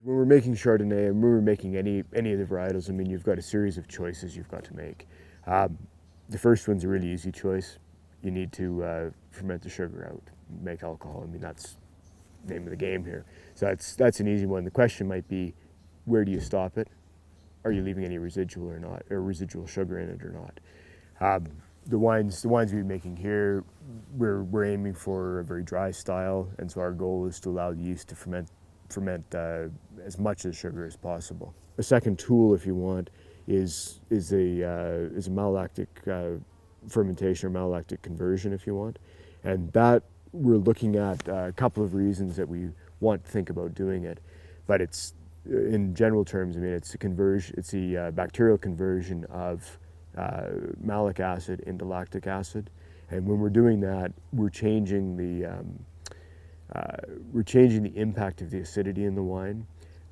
When we're making Chardonnay and when we're making any of the varietals, I mean, you've got a series of choices you've got to make. The first one's a really easy choice. You need to ferment the sugar out, make alcohol. I mean, that's the name of the game here. So that's an easy one. The question might be, where do you stop it? Are you leaving any residual or not, or residual sugar in it or not? The wines we're making here, we're aiming for a very dry style, and so our goal is to allow the yeast to ferment as much of the sugar as possible. A second tool, if you want, is a malolactic fermentation or malolactic conversion, if you want, and that we're looking at a couple of reasons that we want to think about doing it, but it's in general terms. I mean, it's a conversion. It's the bacterial conversion of malic acid into lactic acid, and when we're doing that, we're changing the impact of the acidity in the wine.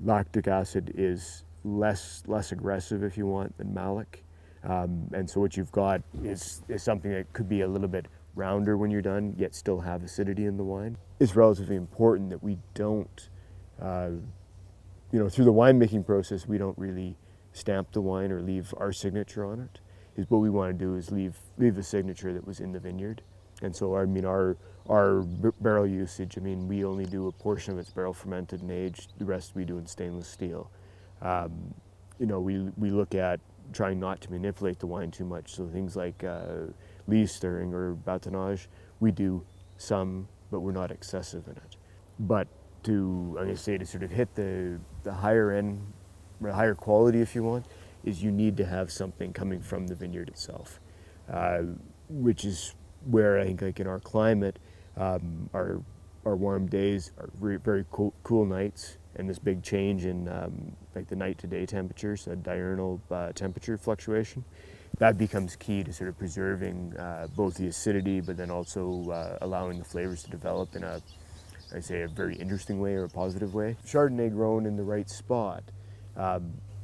Lactic acid is less aggressive, if you want, than malic, and so what you've got is something that could be a little bit rounder when you're done, yet still have acidity in the wine. It's relatively important that we don't, through the winemaking process, we don't really stamp the wine or leave our signature on it. What we want to do is leave a signature that was in the vineyard. And so, I mean, our barrel usage, I mean, we only do a portion of it's barrel fermented and aged. The rest we do in stainless steel. We look at trying not to manipulate the wine too much. So things like lees stirring or batonnage, we do some, but we're not excessive in it. But I'm going to say, to sort of hit the higher end, or higher quality, if you want, is you need to have something coming from the vineyard itself, which is where I think, like in our climate, our warm days, our very cool nights, and this big change in like the night to day temperatures, a diurnal temperature fluctuation, that becomes key to sort of preserving both the acidity, but then also allowing the flavors to develop in a very interesting way or a positive way. Chardonnay grown in the right spot,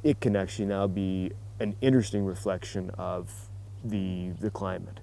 it can actually now be an interesting reflection of the climate.